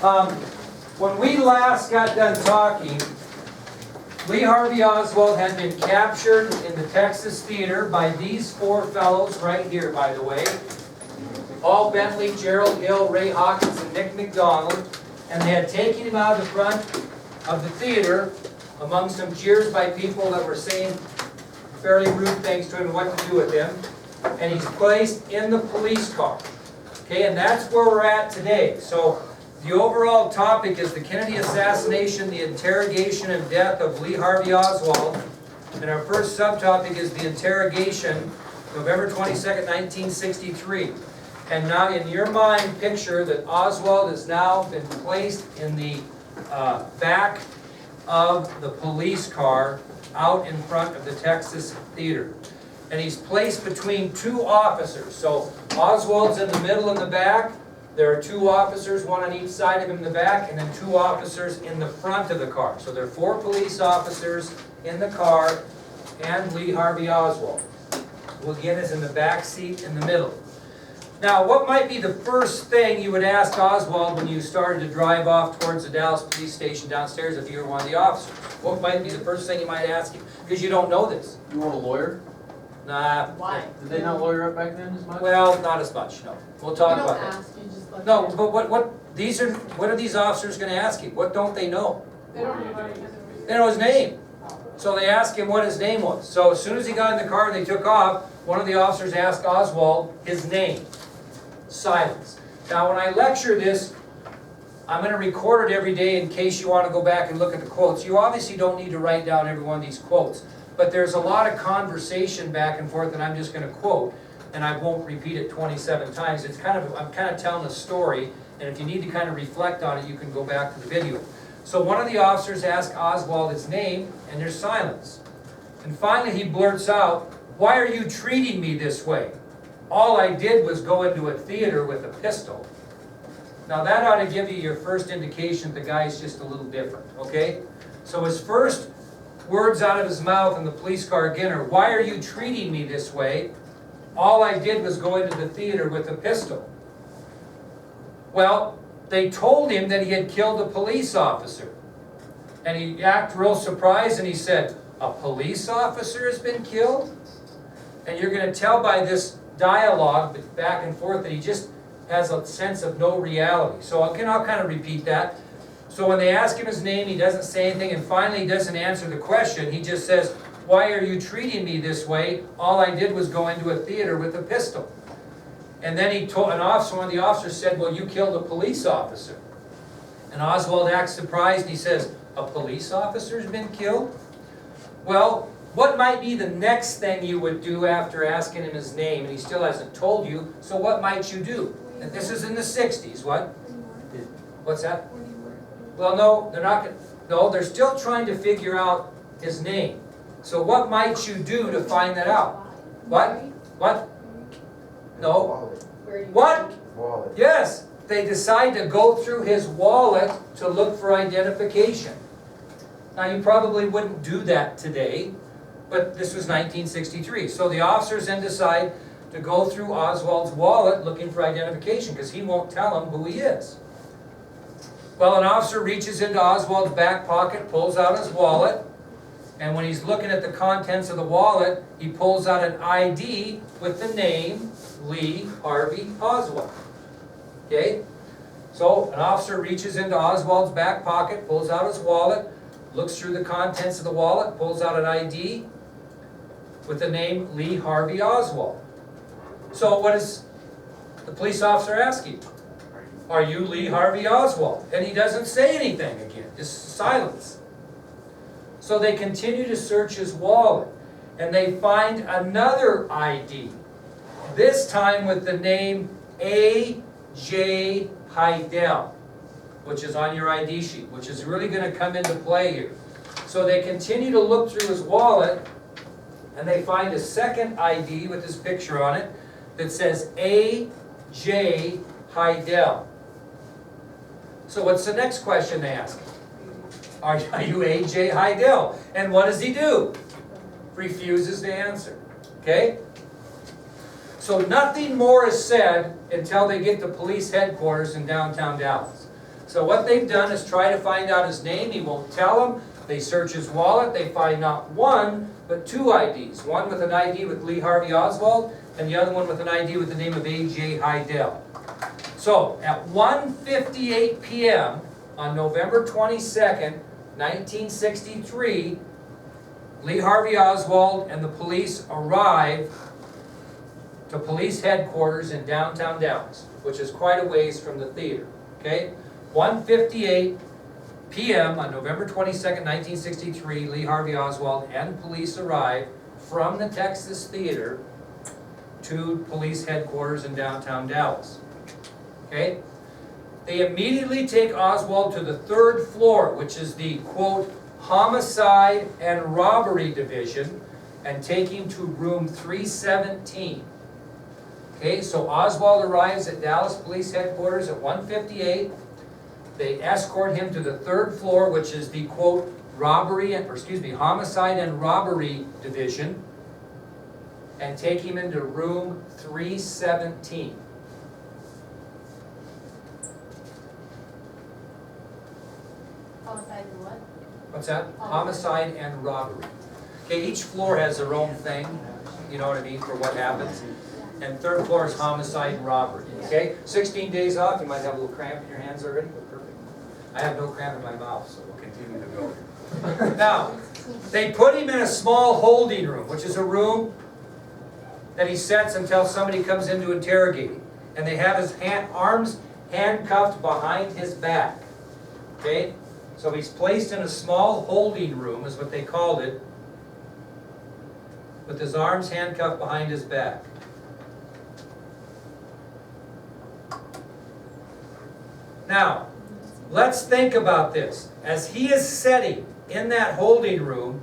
When we last got done talking, Lee Harvey Oswald had been captured in the Texas theater by these four fellows right here, by the way. Paul Bentley, Gerald Hill, Ray Hawkins, and Nick McDonald. And they had taken him out of the front of the theater among some cheers by people that were saying fairly rude things to him and what to do with him. And he's placed in the police car. Okay, and that's where we're at today. So the overall topic is the Kennedy assassination, the interrogation and death of Lee Harvey Oswald. And our first subtopic is the interrogation, November 22nd, 1963. And now in your mind, picture that Oswald has now been placed in the back of the police car out in front of the Texas theater. And he's placed between two officers. So Oswald's in the middle in the back. There are two officers, one on each side of him in the back, and then two officers in the front of the car. So there are four police officers in the car, and Lee Harvey Oswald, who again is in the back seat in the middle. Now, what might be the first thing you would ask Oswald when you started to drive off towards the Dallas police station downstairs if you were one of the officers? What might be the first thing you might ask him? Because you don't know this. You want a lawyer? Nah. Why? Did they not lawyer up back then as much? Well, not as much, no. We'll talk about that. Ask, you just look No, at it. but what are these officers going to ask him? What don't they know? They don't know. They know his name. So they asked him what his name was. So as soon as he got in the car and they took off, one of the officers asked Oswald his name. Silence. Now when I lecture this, I'm going to record it every day in case you want to go back and look at the quotes. You obviously don't need to write down every one of these quotes, but there's a lot of conversation back and forth that I'm just going to quote, and I won't repeat it 27 times. It's I'm kind of telling a story, and if you need to kind of reflect on it, you can go back to the video. So one of the officers asked Oswald his name, and there's silence. And finally he blurts out, "Why are you treating me this way? All I did was go into a theater with a pistol." Now that ought to give you your first indication the guy's just a little different, okay? So his first words out of his mouth in the police car again are, "Why are you treating me this way? All I did was go into the theater with a pistol." Well, they told him that he had killed a police officer. And he acted real surprised and he said, "A police officer has been killed?" And you're going to tell by this dialogue back and forth that he just has a sense of no reality. So I'll kind of repeat that. So when they ask him his name, he doesn't say anything, and finally he doesn't answer the question. He just says, "Why are you treating me this way? All I did was go into a theater with a pistol." And then he told one of the officers said, "Well, you killed a police officer." And Oswald acts surprised and he says, "A police officer's been killed?" Well, what might be the next thing you would do after asking him his name, and he still hasn't told you, so what might you do? And this is in the 60s, what? What's that? Well, no, they're not going to, no, they're still trying to figure out his name. So what might you do to find that out? What? What? No. What? Wallet. Yes, they decide to go through his wallet to look for identification. Now you probably wouldn't do that today, but this was 1963. So the officers then decide to go through Oswald's wallet looking for identification because he won't tell them who he is. Well, an officer reaches into Oswald's back pocket, pulls out his wallet, and when he's looking at the contents of the wallet, he pulls out an ID with the name Lee Harvey Oswald. Okay? So an officer reaches into Oswald's back pocket, pulls out his wallet, looks through the contents of the wallet, pulls out an ID with the name Lee Harvey Oswald. So what does the police officer ask you? "Are you Lee Harvey Oswald?" And he doesn't say anything again, just silence. So they continue to search his wallet, and they find another ID, this time with the name A.J. Heidel, which is on your ID sheet, which is really going to come into play here. So they continue to look through his wallet, and they find a second ID with his picture on it that says A.J. Heidel. So what's the next question they ask? Are you A.J. Heidel? And what does he do? Refuses to answer. Okay? So nothing more is said until they get to police headquarters in downtown Dallas. So what they've done is try to find out his name. He won't tell them. They search his wallet. They find not one, but two IDs. One with an ID with Lee Harvey Oswald, and the other one with an ID with the name of A.J. Heidel. So at 1:58 p.m. on November 22nd, 1963, Lee Harvey Oswald and the police arrive to police headquarters in downtown Dallas, which is quite a ways from the theater. Okay? 1:58 p.m. on November 22nd, 1963, Lee Harvey Oswald and police arrive from the Texas Theater to police headquarters in downtown Dallas. Okay? They immediately take Oswald to the third floor, which is the, quote, homicide and robbery division, and take him to room 317. Okay, so Oswald arrives at Dallas Police Headquarters at 1:58. They escort him to the third floor, which is the, quote, homicide and robbery division, and take him into room 317. Homicide and what? What's that? Homicide and robbery. Okay, each floor has their own thing, you know what I mean, for what happens. And third floor is homicide and robbery. Okay, 16 days off, you might have a little cramp in your hands already, but perfect. I have no cramp in my mouth, so we'll continue to go. Now, they put him in a small holding room, which is a room that he sets until somebody comes in to interrogate him. And they have his arms handcuffed behind his back. Okay? So he's placed in a small holding room, is what they called it, with his arms handcuffed behind his back. Now, let's think about this. As he is sitting in that holding room,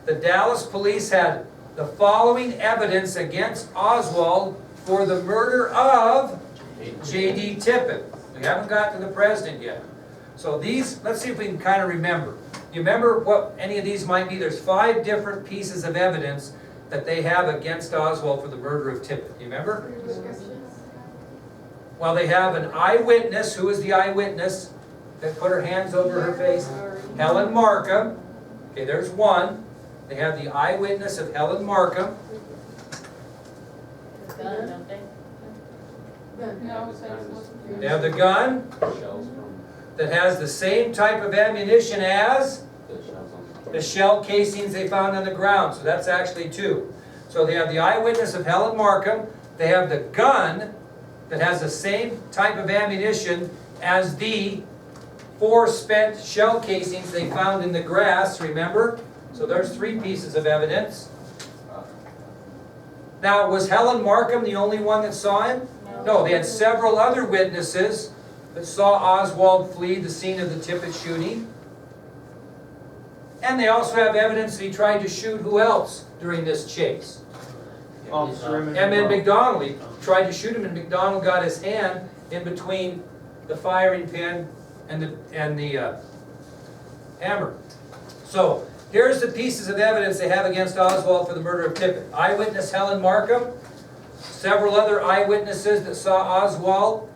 the Dallas police had the following evidence against Oswald for the murder of J.D. Tippit. We haven't got to the president yet. So these, let's see if we can kind of remember. You remember what any of these might be? There's 5 different pieces of evidence that they have against Oswald for the murder of Tippit. You remember? Well, they have an eyewitness. Who is the eyewitness that put her hands over her face? Helen Markham. Okay, there's one. They have the eyewitness of Helen Markham. The gun, don't they? They have the gun that has the same type of ammunition as the shell casings they found on the ground. So that's actually 2. So they have the eyewitness of Helen Markham. They have the gun that has the same type of ammunition as the 4 spent shell casings they found in the grass, remember? So there's 3 pieces of evidence. Now, was Helen Markham the only one that saw him? No, they had several other witnesses that saw Oswald flee the scene of the Tippit shooting. And they also have evidence that he tried to shoot who else during this chase? M.N. McDonald. He tried to shoot him, and McDonald got his hand in between the firing pin and the hammer. So here's the pieces of evidence they have against Oswald for the murder of Tippit. Eyewitness Helen Markham, several other eyewitnesses that saw Oswald,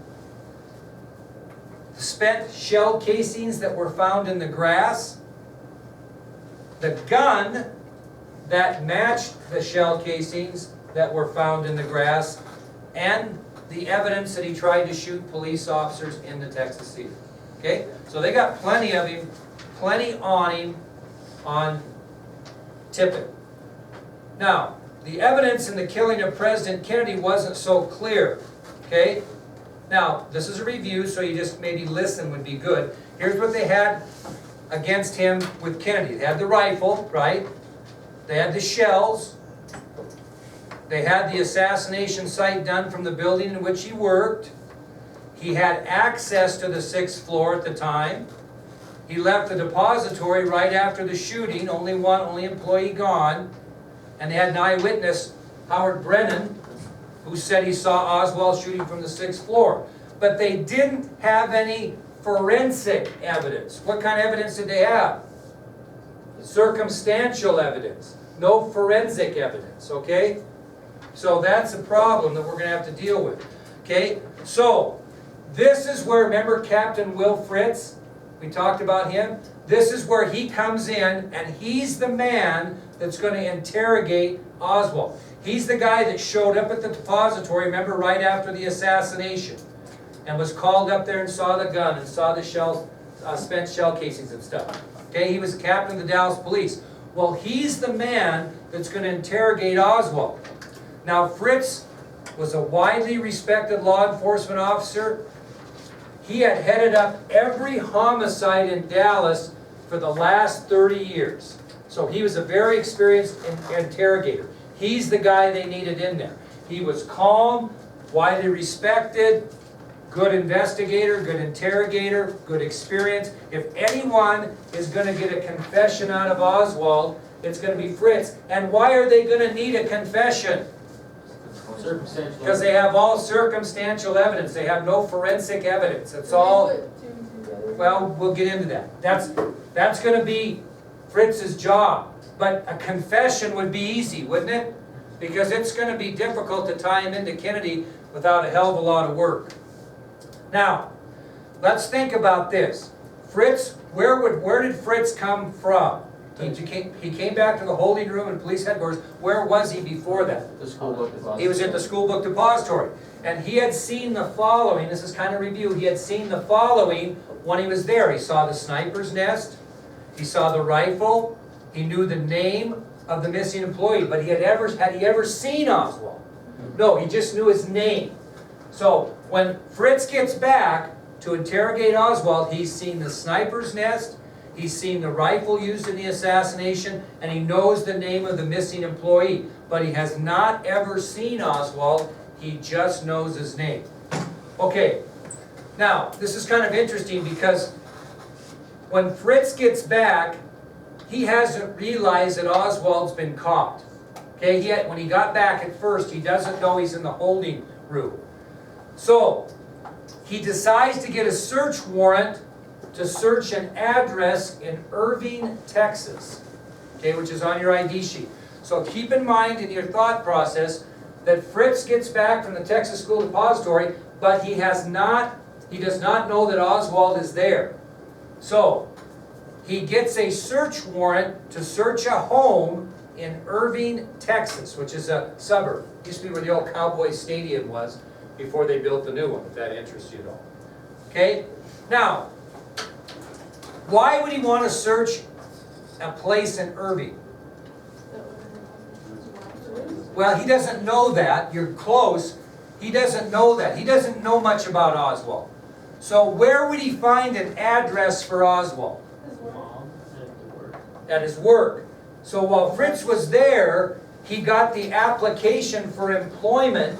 spent shell casings that were found in the grass, the gun that matched the shell casings that were found in the grass, and the evidence that he tried to shoot police officers in the Texas Theater. Okay? So they got plenty of him, plenty on him on Tippit. Now, the evidence in the killing of President Kennedy wasn't so clear. Okay? Now, this is a review, so you just maybe listen would be good. Here's what they had against him with Kennedy. They had the rifle, right? They had the shells. They had the assassination site done from the building in which he worked. He had access to the 6th floor at the time. He left the depository right after the shooting, only employee gone. And they had an eyewitness, Howard Brennan, who said he saw Oswald shooting from the 6th floor. But they didn't have any forensic evidence. What kind of evidence did they have? Circumstantial evidence. No forensic evidence, okay? So that's a problem that we're going to have to deal with. Okay? So, This is where, remember Captain Will Fritz? We talked about him. This is where he comes in, and he's the man that's going to interrogate Oswald. He's the guy that showed up at the depository, remember, right after the assassination, and was called up there and saw the gun and saw the spent shell casings and stuff. Okay, he was the captain of the Dallas Police. Well, he's the man that's going to interrogate Oswald. Now, Fritz was a widely respected law enforcement officer. He had headed up every homicide in Dallas for the last 30 years. So he was a very experienced interrogator. He's the guy they needed in there. He was calm, widely respected, good investigator, good interrogator, good experience. If anyone is going to get a confession out of Oswald, it's going to be Fritz. And why are they going to need a confession? Circumstantial. Because they have all circumstantial evidence. They have no forensic evidence. It's all, well, we'll get into that. That's going to be Fritz's job. But a confession would be easy, wouldn't it? Because it's going to be difficult to tie him into Kennedy without a hell of a lot of work. Now, let's think about this. Fritz, where did Fritz come from? He came back to the holding room in police headquarters. Where was he before that? The school book depository. He was at the school book depository. And he had seen the following. This is kind of review. He had seen the following when he was there. He saw the sniper's nest. He saw the rifle. He knew the name of the missing employee. But had he ever seen Oswald? No, he just knew his name. So when Fritz gets back to interrogate Oswald, he's seen the sniper's nest. He's seen the rifle used in the assassination, and he knows the name of the missing employee. But he has not ever seen Oswald. He just knows his name. Okay, now, this is kind of interesting because when Fritz gets back, he hasn't realized that Oswald's been caught. Okay, when he got back at first, he doesn't know he's in the holding room. So, he decides to get a search warrant to search an address in Irving, Texas, okay, which is on your ID sheet. So keep in mind in your thought process that Fritz gets back from the Texas School Depository, but he does not know that Oswald is there. So he gets a search warrant to search a home in Irving, Texas, which is a suburb. It used to be where the old Cowboys Stadium was before they built the new one, if that interests you at all. Okay? Now, why would he want to search a place in Irving? Well, he doesn't know that. You're close. He doesn't know that. He doesn't know much about Oswald. So where would he find an address for Oswald? At his work. So while Fritz was there, he got the application for employment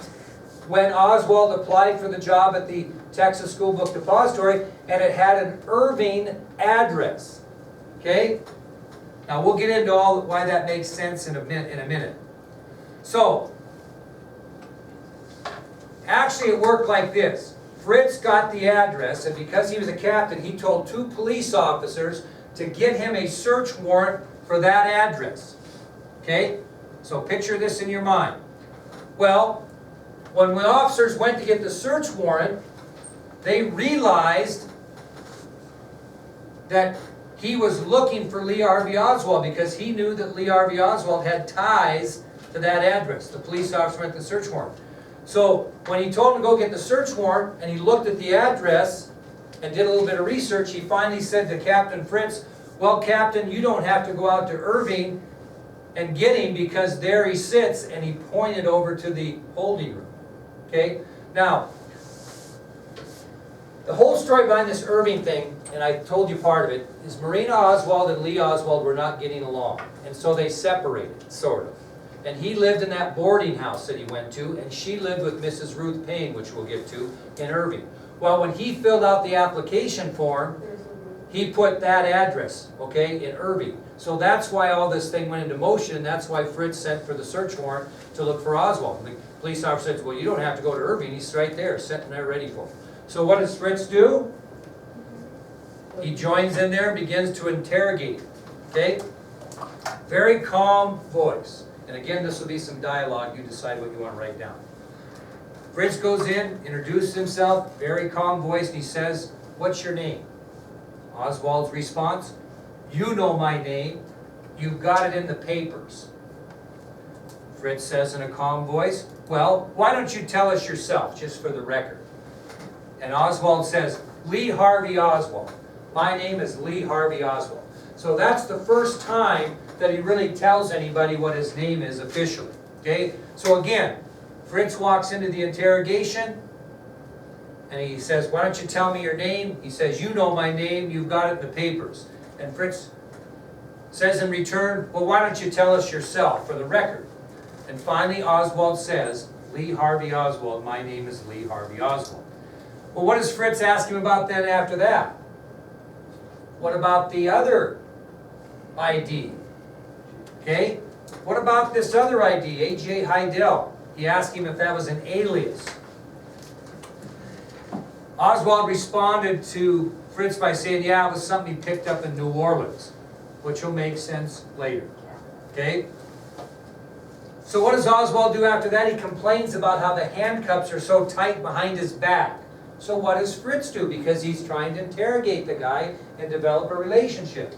when Oswald applied for the job at the Texas School Book Depository, and it had an Irving address. Okay? Now we'll get into all why that makes sense in a minute. So, actually it worked like this. Fritz got the address, and because he was a captain, he told 2 police officers to get him a search warrant for that address. Okay? So picture this in your mind. Well, when the officers went to get the search warrant, they realized that he was looking for Lee Harvey Oswald because he knew that Lee Harvey Oswald had ties to that address. The police officer went to the search warrant. So when he told him to go get the search warrant and he looked at the address and did a little bit of research, he finally said to Captain Fritz, "Well, Captain, you don't have to go out to Irving and get him because there he sits," and he pointed over to the holding room. Okay? Now, the whole story behind this Irving thing, and I told you part of it, is Marina Oswald and Lee Oswald were not getting along. And so they separated, sort of. And he lived in that boarding house that he went to, and she lived with Mrs. Ruth Payne, which we'll get to, in Irving. Well, when he filled out the application form, he put that address, okay, in Irving. So that's why all this thing went into motion, and that's why Fritz sent for the search warrant to look for Oswald. The police officer said, "Well, you don't have to go to Irving, he's right there, sitting there ready for him." So what does Fritz do? He joins in there and begins to interrogate him, okay? Very calm voice. And again, this will be some dialogue, you decide what you want to write down. Fritz goes in, introduces himself, very calm voice, and he says, "What's your name?" Oswald's response, "You know my name. You've got it in the papers." Fritz says in a calm voice, "Well, why don't you tell us yourself, just for the record?" And Oswald says, "Lee Harvey Oswald. My name is Lee Harvey Oswald." So that's the first time that he really tells anybody what his name is officially. Okay? So again, Fritz walks into the interrogation and he says, "Why don't you tell me your name?" He says, "You know my name, you've got it in the papers." And Fritz says in return, "Well, why don't you tell us yourself for the record?" And finally Oswald says, "Lee Harvey Oswald, my name is Lee Harvey Oswald." Well, what does Fritz ask him about then after that? What about the other ID? Okay? What about this other ID, A.J. Heidel? He asked him if that was an alias. Oswald responded to Fritz by saying, "Yeah, it was something he picked up in New Orleans," which will make sense later. Okay? So what does Oswald do after that? He complains about how the handcuffs are so tight behind his back. So what does Fritz do? Because he's trying to interrogate the guy and develop a relationship.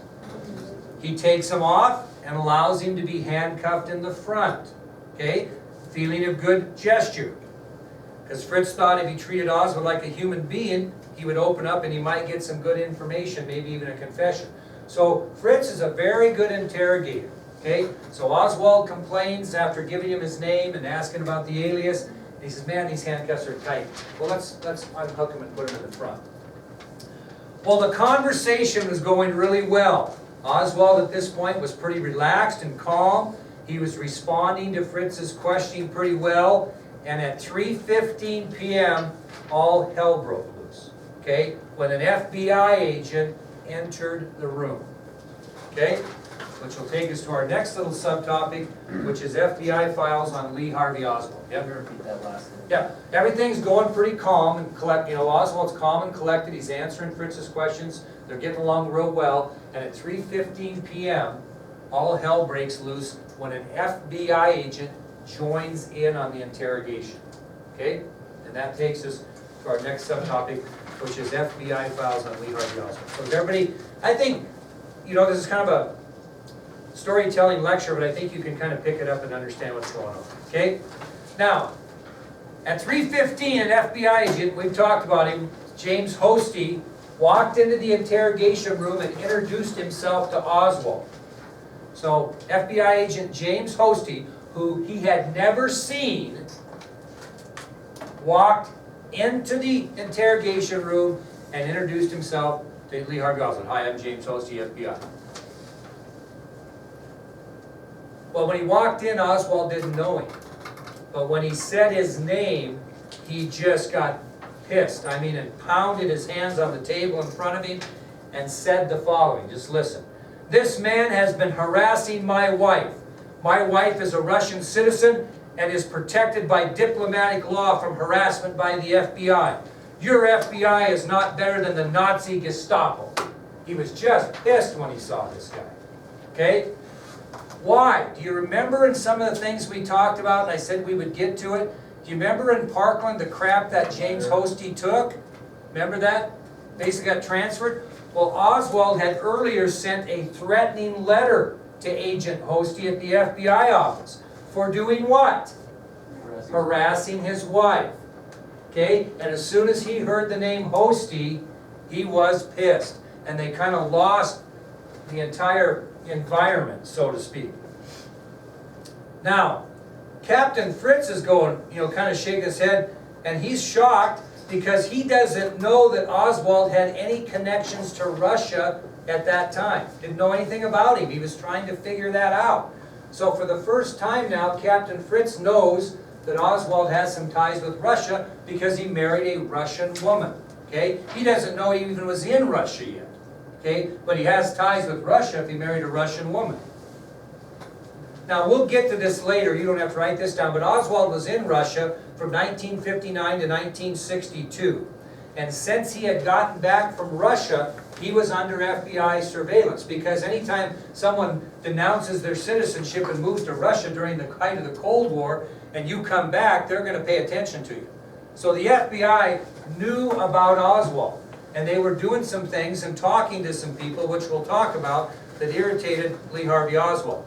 He takes him off and allows him to be handcuffed in the front. Okay? Feeling of good gesture. Because Fritz thought if he treated Oswald like a human being, he would open up and he might get some good information, maybe even a confession. So Fritz is a very good interrogator. Okay? So Oswald complains after giving him his name and asking about the alias. He says, "Man, these handcuffs are tight." Well, let's unhook him and put him in the front. Well, the conversation was going really well. Oswald at this point was pretty relaxed and calm. He was responding to Fritz's questioning pretty well. And at 3:15 p.m., all hell broke loose. Okay? When an FBI agent entered the room. Okay? Which will take us to our next little subtopic, which is FBI files on Lee Harvey Oswald. Yep. Repeat that last thing. Yeah, everything's going pretty calm and collect. You know, Oswald's calm and collected. He's answering Fritz's questions. They're getting along real well. And at 3:15 p.m., all hell breaks loose when an FBI agent joins in on the interrogation. Okay, and that takes us to our next subtopic, which is FBI files on Lee Harvey Oswald. So, everybody, I think, you know, this is kind of a storytelling lecture, but I think you can kind of pick it up and understand what's going on. Okay? Now, at 3:15, an FBI agent, we've talked about him, James Hosty, walked into the interrogation room and introduced himself to Oswald. So, FBI agent James Hosty, who he had never seen, walked into the interrogation room and introduced himself to Lee Harvey Oswald. "Hi, I'm James Hosty, FBI." Well, when he walked in, Oswald didn't know him. But when he said his name, he just got pissed. I mean, and pounded his hands on the table in front of him and said the following. Just listen. "This man has been harassing my wife. My wife is a Russian citizen and is protected by diplomatic law from harassment by the FBI. Your FBI is not better than the Nazi Gestapo." He was just pissed when he saw this guy. Okay? Why? Do you remember in some of the things we talked about, and I said we would get to it? Do you remember in Parkland the crap that James Hosty took? Remember that? Basically got transferred? Well, Oswald had earlier sent a threatening letter to Agent Hosty at the FBI office. For doing what? Harassing his wife. Okay? And as soon as he heard the name Hosty, he was pissed. And they kind of lost the entire environment, so to speak. Now, Captain Fritz is going, you know, kind of shaking his head, and he's shocked because he doesn't know that Oswald had any connections to Russia at that time. Didn't know anything about him. He was trying to figure that out. So for the first time now, Captain Fritz knows that Oswald has some ties with Russia because he married a Russian woman. Okay? He doesn't know he even was in Russia yet. Okay? But he has ties with Russia if he married a Russian woman. Now, we'll get to this later. You don't have to write this down. But Oswald was in Russia from 1959 to 1962. And since he had gotten back from Russia, he was under FBI surveillance. Because anytime someone denounces their citizenship and moves to Russia during the height of the Cold War, and you come back, they're going to pay attention to you. So the FBI knew about Oswald, and they were doing some things and talking to some people, which we'll talk about, that irritated Lee Harvey Oswald.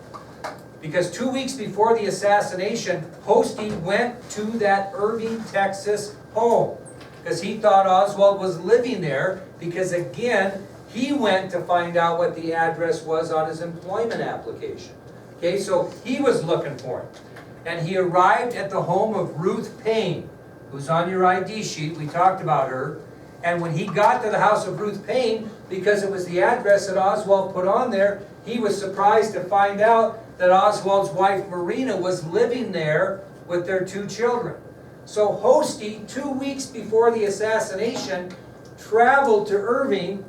Because 2 weeks before the assassination, Hosty went to that Irving, Texas home, because he thought Oswald was living there, because again, he went to find out what the address was on his employment application. Okay, so he was looking for him. And he arrived at the home of Ruth Payne, who's on your ID sheet. We talked about her. And when he got to the house of Ruth Payne, because it was the address that Oswald put on there, he was surprised to find out that Oswald's wife Marina was living there with their 2 children. So Hosty, 2 weeks before the assassination, traveled to Irving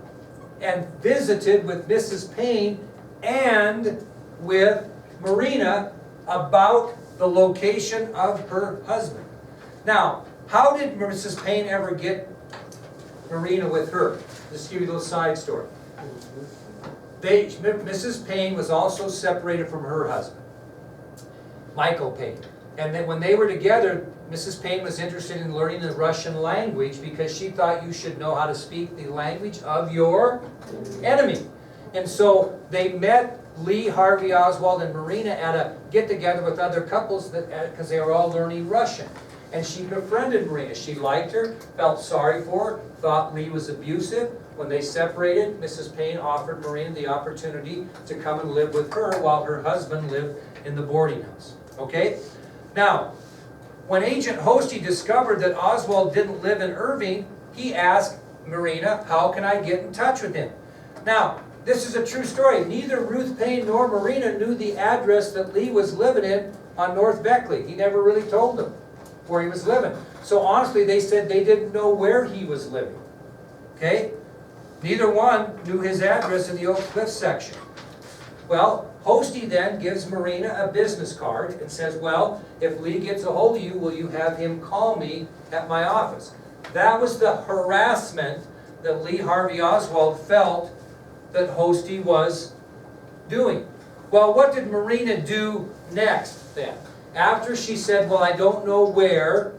and visited with Mrs. Payne and with Marina about the location of her husband. Now, how did Mrs. Payne ever get Marina with her? Just give you a little side story. Mrs. Payne was also separated from her husband, Michael Payne. And then when they were together, Mrs. Payne was interested in learning the Russian language because she thought you should know how to speak the language of your enemy. And so they met Lee Harvey Oswald and Marina at a get-together with other couples because they were all learning Russian. And she befriended Marina. She liked her, felt sorry for her, thought Lee was abusive. When they separated, Mrs. Payne offered Marina the opportunity to come and live with her while her husband lived in the boarding house. Okay? Now, when Agent Hosty discovered that Oswald didn't live in Irving, he asked Marina, how can I get in touch with him? Now, this is a true story. Neither Ruth Payne nor Marina knew the address that Lee was living in on North Beckley. He never really told them where he was living. So honestly, they said they didn't know where he was living. Okay? Neither one knew his address in the Oak Cliff section. Well, Hosty then gives Marina a business card and says, well, if Lee gets a hold of you, will you have him call me at my office? That was the harassment that Lee Harvey Oswald felt that Hosty was doing. Well, what did Marina do next then? After she said, well, I don't know where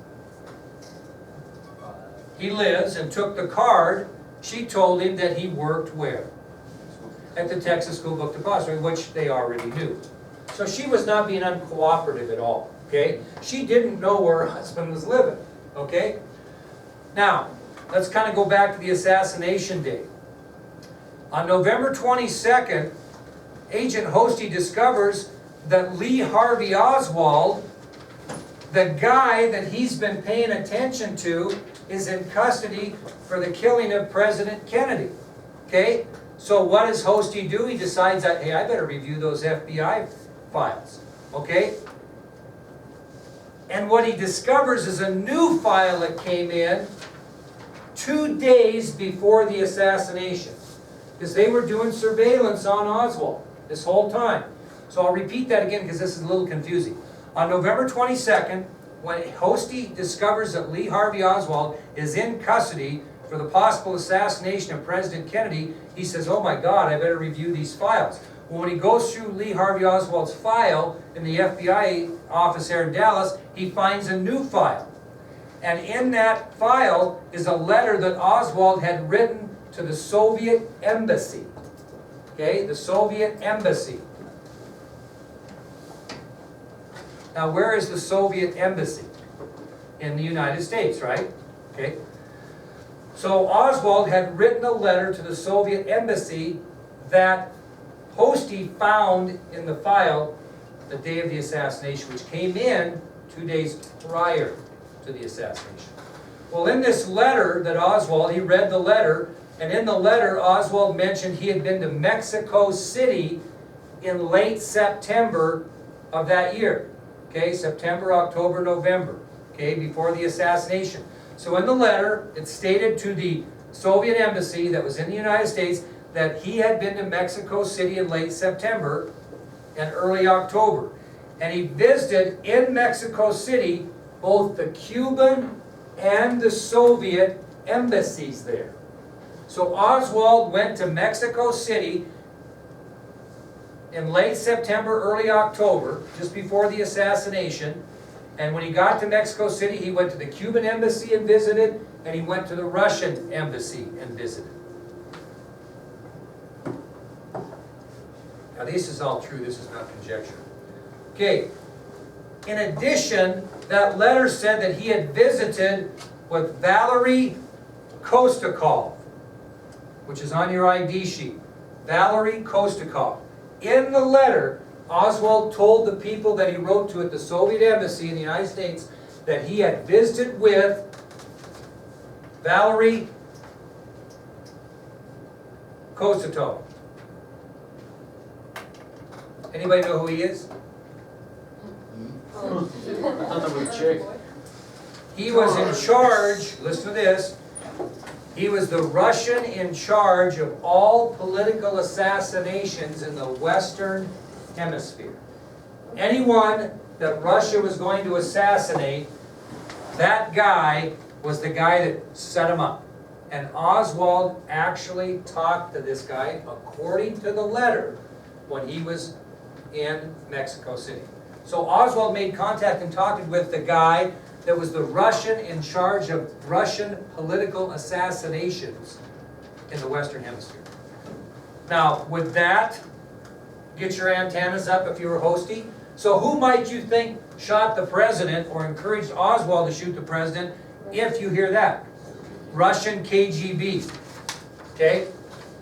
he lives, and took the card, she told him that he worked where? At the Texas School Book Depository, which they already knew. So she was not being uncooperative at all, okay? She didn't know where her husband was living, okay? Now, let's kind of go back to the assassination date. On November 22nd, Agent Hosty discovers that Lee Harvey Oswald, the guy that he's been paying attention to, is in custody for the killing of President Kennedy. Okay? So what does Hosty do? He decides that, hey, I better review those FBI files. Okay? And what he discovers is a new file that came in 2 days before the assassination. Because they were doing surveillance on Oswald this whole time. So I'll repeat that again because this is a little confusing. On November 22nd, when Hosty discovers that Lee Harvey Oswald is in custody for the possible assassination of President Kennedy, he says, oh my God, I better review these files. Well, when he goes through Lee Harvey Oswald's file in the FBI office here in Dallas, he finds a new file. And in that file is a letter that Oswald had written to the Soviet embassy. Okay, the Soviet embassy. Now, where is the Soviet embassy? In the United States, right? Okay. So Oswald had written a letter to the Soviet embassy that Hosty found in the file the day of the assassination, which came in 2 days prior to the assassination. Well, in this letter that Oswald, he read the letter, and in the letter Oswald mentioned he had been to Mexico City in late September of that year. Okay, September, October, November, okay, before the assassination. So in the letter, it stated to the Soviet embassy that was in the United States that he had been to Mexico City in late September and early October. And he visited in Mexico City both the Cuban and the Soviet embassies there. So Oswald went to Mexico City in late September, early October, just before the assassination, And when he got to Mexico City, he went to the Cuban embassy and visited, and he went to the Russian embassy and visited. Now this is all true, this is not conjecture. Okay, in addition, that letter said that he had visited with Valerie Kostakov, which is on your ID sheet. Valerie Kostakov. In the letter, Oswald told the people that he wrote to at the Soviet embassy in the United States that he had visited with Valerie Kostakov. Anybody know who he is? I thought that was a chick. He was in charge, listen to this, he was the Russian in charge of all political assassinations in the Western Hemisphere. Anyone that Russia was going to assassinate, that guy was the guy that set him up. And Oswald actually talked to this guy, according to the letter, when he was in Mexico City. So Oswald made contact and talked with the guy that was the Russian in charge of Russian political assassinations in the Western Hemisphere. Now, would that get your antennas up if you were Hosty? So who might you think shot the president or encouraged Oswald to shoot the president if you hear that? Russian KGB. Okay?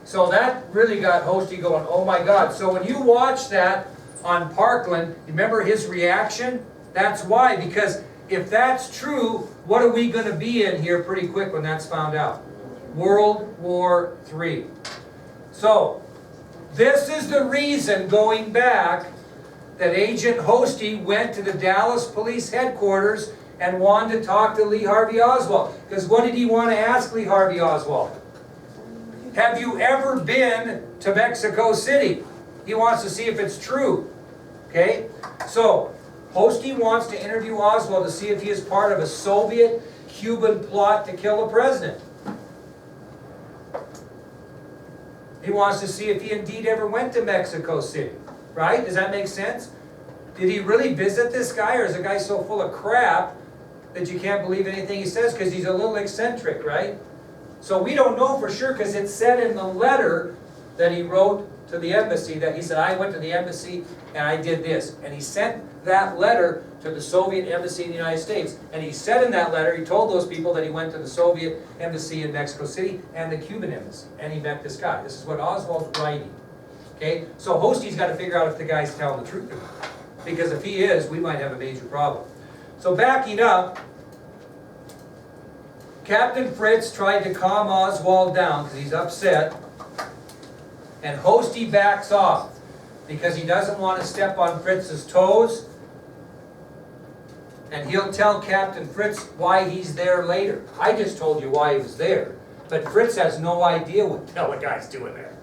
So that really got Hosty going, oh my God. So when you watch that on Parkland, remember his reaction? That's why, because if that's true, what are we going to be in here pretty quick when that's found out? World War III. So, this is the reason, going back, that Agent Hosty went to the Dallas Police Headquarters and wanted to talk to Lee Harvey Oswald. Because what did he want to ask Lee Harvey Oswald? Have you ever been to Mexico City? He wants to see if it's true. Okay? So, Hosty wants to interview Oswald to see if he is part of a Soviet-Cuban plot to kill the president. He wants to see if he indeed ever went to Mexico City. Right? Does that make sense? Did he really visit this guy, or is the guy so full of crap that you can't believe anything he says because he's a little eccentric, right? So we don't know for sure because it said in the letter that he wrote to the embassy that he said, I went to the embassy and I did this. And he sent that letter to the Soviet embassy in the United States. And he said in that letter, he told those people that he went to the Soviet embassy in Mexico City and the Cuban embassy. And he met this guy. This is what Oswald's writing. Okay? So Hosty's got to figure out if the guy's telling the truth or not. Because if he is, we might have a major problem. So backing up, Captain Fritz tried to calm Oswald down because he's upset. And Hosty backs off because he doesn't want to step on Fritz's toes. And he'll tell Captain Fritz why he's there later. I just told you why he was there. But Fritz has no idea what the hell the guy's doing there.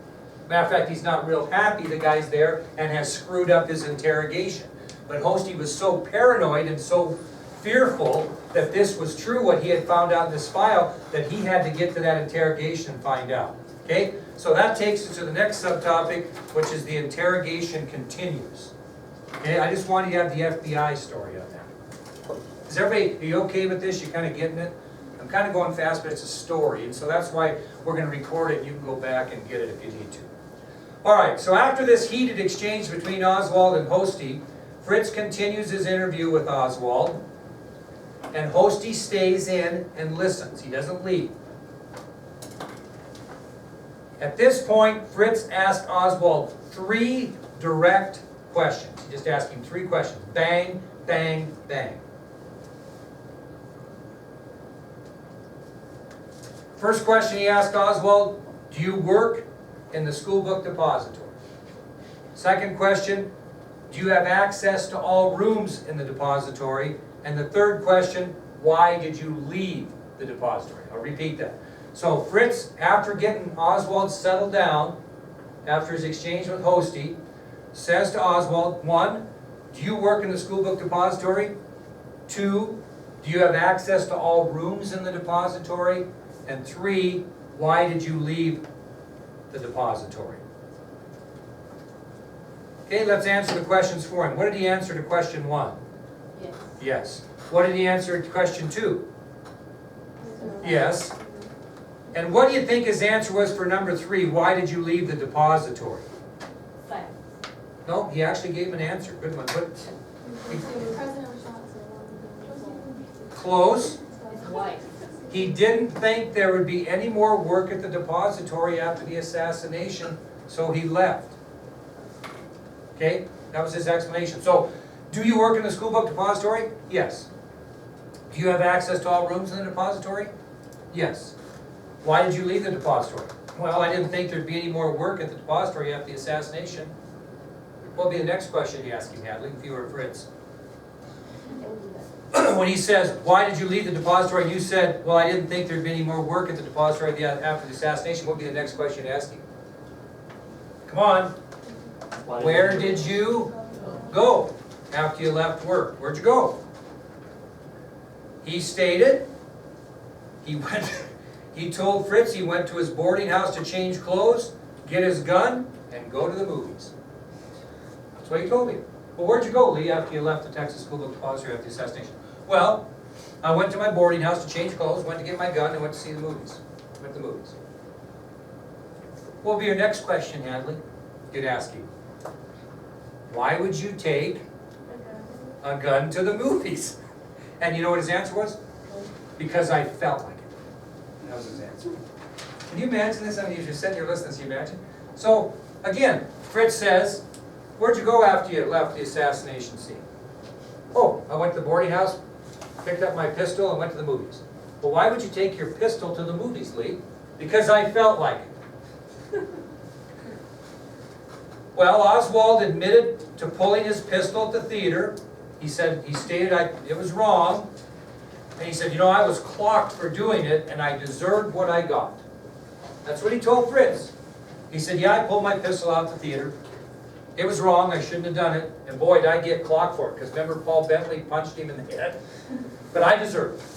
Matter of fact, he's not real happy the guy's there and has screwed up his interrogation. But Hosty was so paranoid and so fearful that this was true, what he had found out in this file, that he had to get to that interrogation and find out. Okay? So that takes us to the next subtopic, which is the interrogation continues. Okay? I just wanted you to have the FBI story on that. Is everybody, are you okay with this? You kind of getting it? I'm kind of going fast, but it's a story. And so that's why we're going to record it. You can go back and get it if you need to. Alright, so after this heated exchange between Oswald and Hosty, Fritz continues his interview with Oswald. And Hosty stays in and listens. He doesn't leave. At this point, Fritz asked Oswald 3 direct questions. He just asked him 3 questions. Bang, bang, bang. First question he asked Oswald, do you work in the school book depository? Second question, do you have access to all rooms in the depository? And the third question, why did you leave the depository? I'll repeat that. So Fritz, after getting Oswald settled down, after his exchange with Hosty, says to Oswald, 1, do you work in the school book depository? 2, do you have access to all rooms in the depository? And 3, why did you leave the depository? Okay, let's answer the questions for him. What did he answer to question 1? Yes. Yes. What did he answer to question 2? Yes. And what do you think his answer was for number 3? Why did you leave the depository? Fine. No, he actually gave an answer. Good one. But close. His wife. He didn't think there would be any more work at the depository after the assassination, so he left. Okay, that was his explanation. So, do you work in the school book depository? Yes. Do you have access to all rooms in the depository? Yes. Why did you leave the depository? Well, I didn't think there'd be any more work at the depository after the assassination. What would be the next question you ask him, Hadley, if you were Fritz? When he says, why did you leave the depository, and you said, well, I didn't think there'd be any more work at the depository after the assassination, what would be the next question to ask him? Come on. Where did you go after you left work? Where'd you go? He stated, he told Fritz he went to his boarding house to change clothes, get his gun, and go to the movies. That's what he told me. Well, where'd you go, Lee, after you left the Texas School Book Depository after the assassination? Well, I went to my boarding house to change clothes, went to get my gun, and went to see the movies. Went to the movies. What will be your next question, Hadley? You'd ask him. Why would you take a gun to the movies? And you know what his answer was? Because I felt like it. That was his answer. Can you imagine this? I mean, if you're sitting here listening, can you imagine? So, again, Fritz says, where'd you go after you left the assassination scene? Oh, I went to the boarding house, picked up my pistol, and went to the movies. Well, why would you take your pistol to the movies, Lee? Because I felt like it. Well, Oswald admitted to pulling his pistol at the theater. He stated it was wrong. And he said, you know, I was clocked for doing it, and I deserved what I got. That's what he told Fritz. He said, yeah, I pulled my pistol out at the theater. It was wrong, I shouldn't have done it, and boy, did I get clocked for it, because remember Paul Bentley punched him in the head? But I deserved it.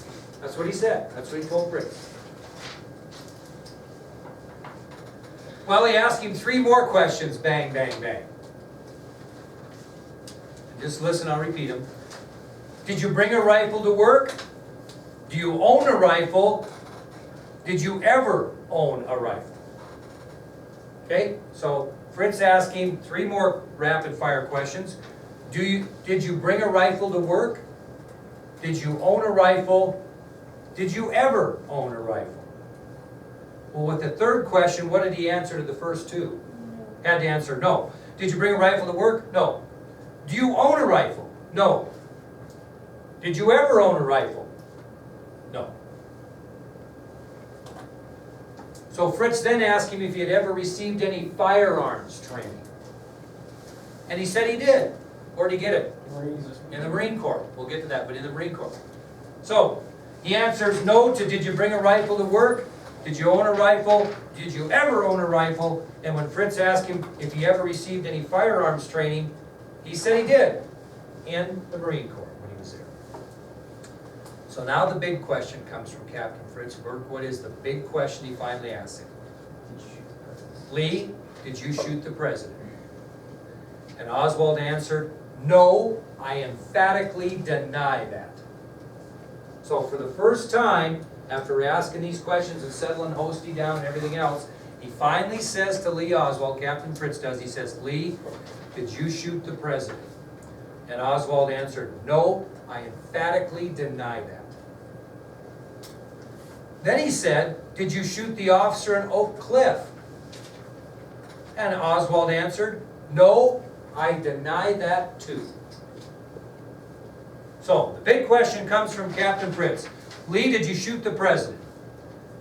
That's what he said. That's what he told Fritz. Well, he asked him 3 more questions, bang, bang, bang. Just listen, I'll repeat them. Did you bring a rifle to work? Do you own a rifle? Did you ever own a rifle? Okay, so Fritz asked him 3 more rapid fire questions. Did you bring a rifle to work? Did you own a rifle? Did you ever own a rifle? Well, with the 3rd question, what did he answer to the first 2? Had to answer no. Did you bring a rifle to work? No. Do you own a rifle? No. Did you ever own a rifle? No. So Fritz then asked him if he had ever received any firearms training. And he said he did. Where did he get it? In the Marine Corps. We'll get to that, but in the Marine Corps. So, he answers no to did you bring a rifle to work? Did you own a rifle? Did you ever own a rifle? And when Fritz asked him if he ever received any firearms training, he said he did. In the Marine Corps when he was there. So now the big question comes from Captain Fritz Burke. What is the big question he finally asked him? Lee, did you shoot the president? And Oswald answered, no, I emphatically deny that. So for the first time, after asking these questions and settling Hosty down and everything else, he finally says to Lee Oswald, Captain Fritz does, he says, Lee, did you shoot the president? And Oswald answered, no, I emphatically deny that. Then he said, did you shoot the officer in Oak Cliff? And Oswald answered, no, I deny that too. So, the big question comes from Captain Fritz. Lee, did you shoot the president?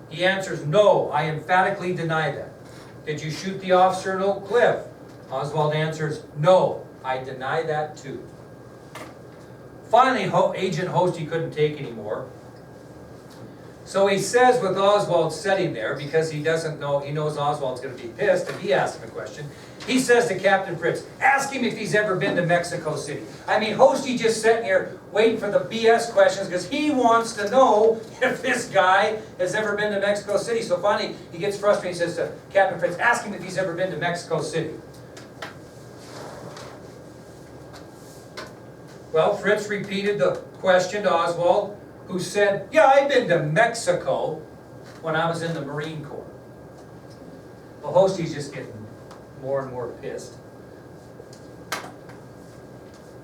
He answers, no, I emphatically deny that. Did you shoot the officer in Oak Cliff? Oswald answers, no, I deny that too. Finally, Agent Hosty couldn't take anymore. So he says with Oswald sitting there, because he doesn't know, he knows Oswald's going to be pissed if he asks him a question, he says to Captain Fritz, ask him if he's ever been to Mexico City. I mean, Hosty just sitting here waiting for the BS questions because he wants to know if this guy has ever been to Mexico City. So finally, he gets frustrated and says to Captain Fritz, ask him if he's ever been to Mexico City. Well, Fritz repeated the question to Oswald, who said, yeah, I've been to Mexico when I was in the Marine Corps. Well, Hostie's just getting more and more pissed.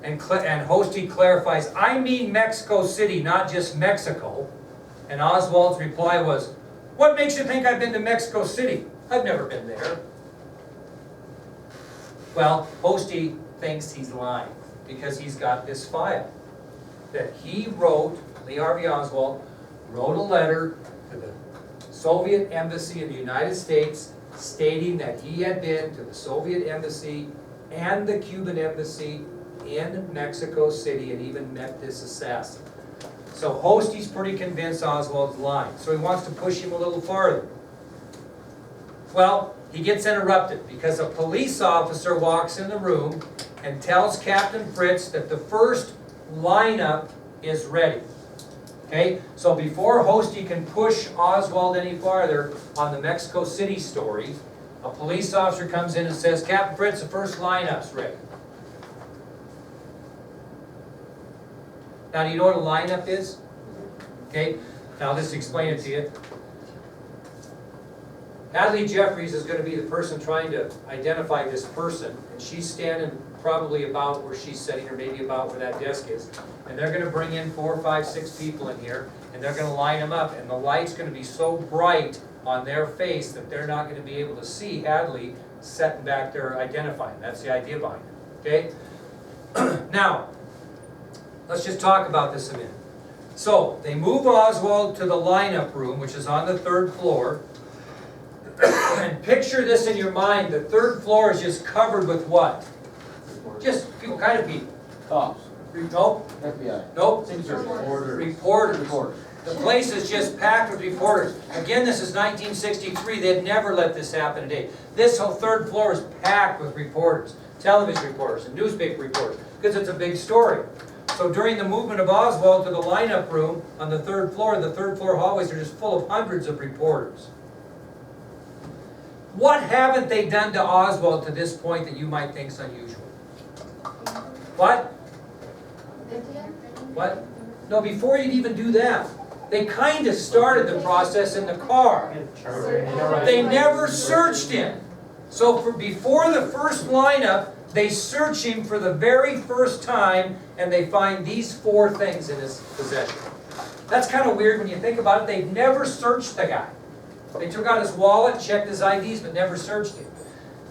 And Hostie clarifies, I mean Mexico City, not just Mexico. And Oswald's reply was, what makes you think I've been to Mexico City? I've never been there. Well, Hostie thinks he's lying because he's got this file that he wrote, Lee Harvey Oswald wrote a letter to the Soviet Embassy in the United States stating that he had been to the Soviet Embassy and the Cuban Embassy in Mexico City and even met this assassin. So Hostie's pretty convinced Oswald's lying, so he wants to push him a little farther. Well, he gets interrupted because a police officer walks in the room and tells Captain Fritz that the first lineup is ready. Okay, so before Hostie can push Oswald any farther on the Mexico City story, a police officer comes in and says, Captain Fritz, the first lineup's ready. Now, do you know what a lineup is? Okay, now I'll just explain it to you. Natalie Jeffries is going to be the person trying to identify this person, and she's standing probably about where she's sitting, or maybe about where that desk is. And they're going to bring in 4, 5, 6 people in here, and they're going to line them up, and the light's going to be so bright on their face that they're not going to be able to see Hadley sitting back there identifying. That's the idea behind it. Okay? Now, let's just talk about this a minute. So, they move Oswald to the lineup room, which is on the 3rd floor. And picture this in your mind. The 3rd floor is just covered with what? Just what kind of people? Cops. Nope. FBI. Nope. Reporters. Reporters. The place is just packed with reporters. Again, this is 1963. They'd never let this happen today. This whole 3rd floor is packed with reporters, television reporters and newspaper reporters, because it's a big story. So during the movement of Oswald to the lineup room on the 3rd floor, the 3rd floor hallways are just full of hundreds of reporters. What haven't they done to Oswald to this point that you might think is unusual? What? What? No, before you'd even do that, they kind of started the process in the car. They never searched him. So before the first lineup, they search him for the very first time, and they find these 4 things in his possession. That's kind of weird when you think about it. They've never searched the guy. They took out his wallet, checked his IDs, but never searched him.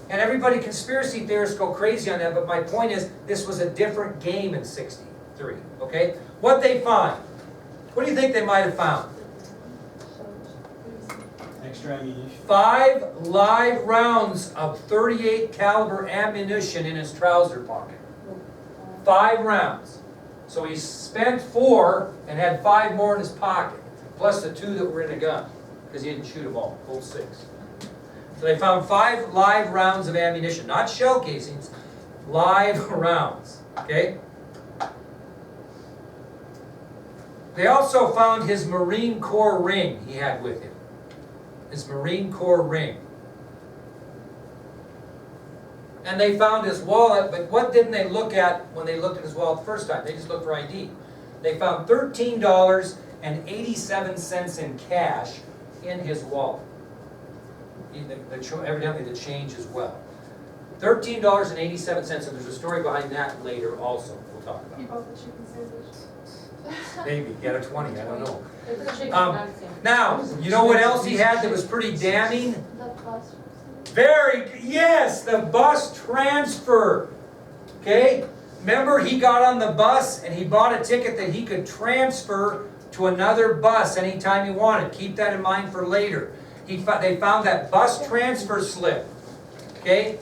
And everybody, conspiracy theorists, go crazy on that, but my point is, this was a different game in '63, okay? What they find, what do you think they might have found? Extra ammunition. 5 live rounds of .38 caliber ammunition in his trouser pocket. 5 rounds. So he spent 4 and had 5 more in his pocket, plus the 2 that were in the gun, because he didn't shoot them all, full 6. So they found 5 live rounds of ammunition, not shell casings, live rounds, okay? They also found his Marine Corps ring he had with him. His Marine Corps ring. And they found his wallet, but what didn't they look at when they looked at his wallet the first time? They just looked for ID. They found $13.87 in cash in his wallet. Evidently the change as well. $13.87, and there's a story behind that later also we'll talk about. You bought the chicken sandwich? Maybe, get a 20, I don't know. It's a chicken nugget sandwich. Now, you know what else he had that was pretty damning? The bus. Yes, the bus transfer. Okay? Remember, he got on the bus and he bought a ticket that he could transfer to another bus anytime he wanted. Keep that in mind for later. They found that bus transfer slip. Okay?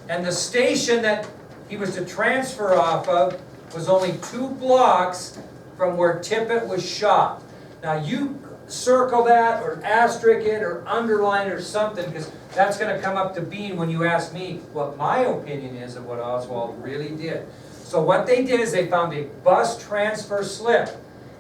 And the station that he was to transfer off of was only 2 blocks from where Tippit was shot. Now you circle that or asterisk it or underline it or something, because that's going to come up to being when you ask me what my opinion is of what Oswald really did. So what they did is they found a bus transfer slip,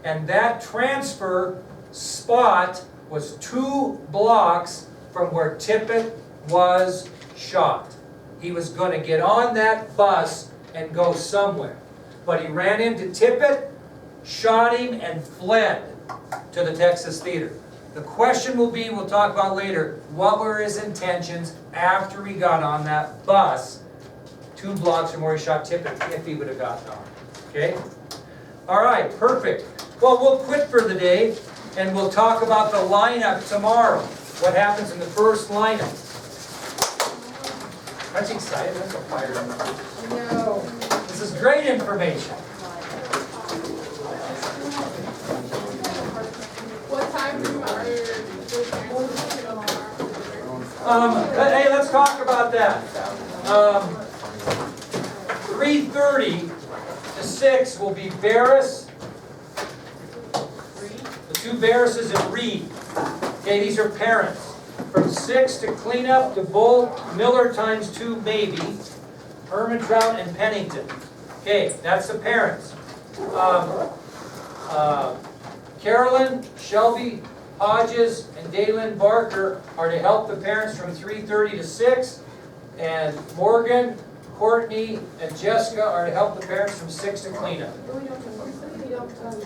and that transfer spot was 2 blocks from where Tippit was shot. He was going to get on that bus and go somewhere. But he ran into Tippett, shot him, and fled to the Texas Theater. The question will be, we'll talk about later, what were his intentions after he got on that bus 2 blocks from where he shot Tippett, if he would have gotten on, okay? All right, perfect. Well, we'll quit for the day, and we'll talk about the lineup tomorrow. What happens in the first lineup. That's exciting, that's a fire. No. This is great information. What time do you Hey, let's talk about that. 3:30 to 6 will be Barris. The 2 Barrises and Reed. Okay, these are parents. From 6 to cleanup to Bull, Miller times 2 maybe, Hermantrout and Pennington. Okay, that's the parents. Carolyn, Shelby, Hodges, and Daylin Barker are to help the parents from 3:30 to 6, and Morgan, Courtney, and Jessica are to help the parents from 6 to cleanup.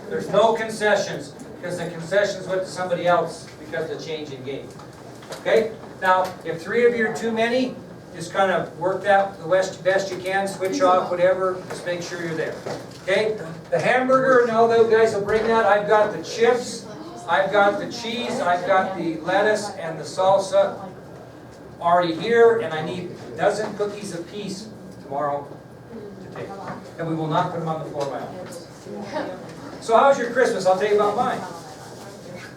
There's no concessions, because the concessions went to somebody else because of the change in game. Okay? Now, if 3 of you are too many, just kind of work that the best you can, switch off, whatever, just make sure you're there. Okay? The hamburger and all those guys will bring that. I've got the chips, I've got the cheese, I've got the lettuce and the salsa already here, and I need a dozen cookies apiece tomorrow to take. And we will not put them on the floor by office. So how's your Christmas? I'll tell you about mine.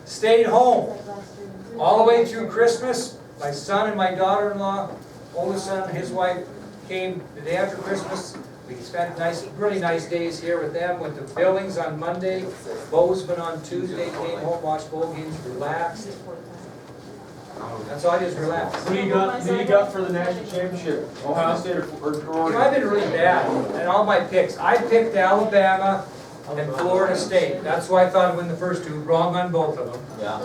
Stayed home all the way through Christmas. My son and my daughter-in-law, oldest son and his wife, came the day after Christmas. We spent really nice days here with them. Went to Billings on Monday, Bozeman on Tuesday, came home, watched bowl games, relaxed. That's all I did is relax. Who do you got for the national championship? Ohio State or Oregon? I've been really bad in all my picks. I picked Alabama and Florida State. That's why I thought I'd win the first 2. Wrong on both of them. Yeah.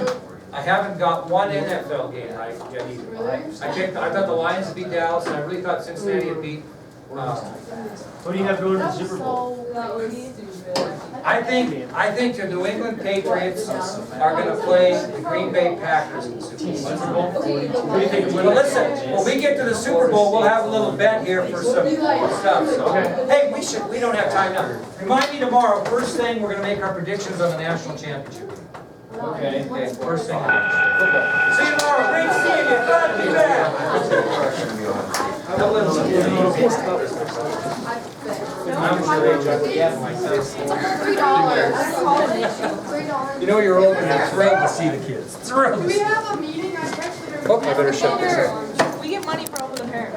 I haven't got one NFL game right yet either. I thought the Lions would beat Dallas, and I really thought Cincinnati would beat. What do you have going to the Super Bowl? I think the New England Patriots are going to play the Green Bay Packers in the Super Bowl. What do you think? Well, listen, when we get to the Super Bowl, we'll have a little bet here for some stuff. So, hey, we don't have time now. Remind me tomorrow, first thing, we're going to make our predictions on the national championship. Okay. Okay, first thing. See you tomorrow. Great seeing you. Glad to be back. I'm a little. I'm sure they just myself. $3. You know you're old and you're thrilled to see the kids. Thrilled. Do we have a meeting? I texted her. Oh, I better shut this up. We get money for over the hair.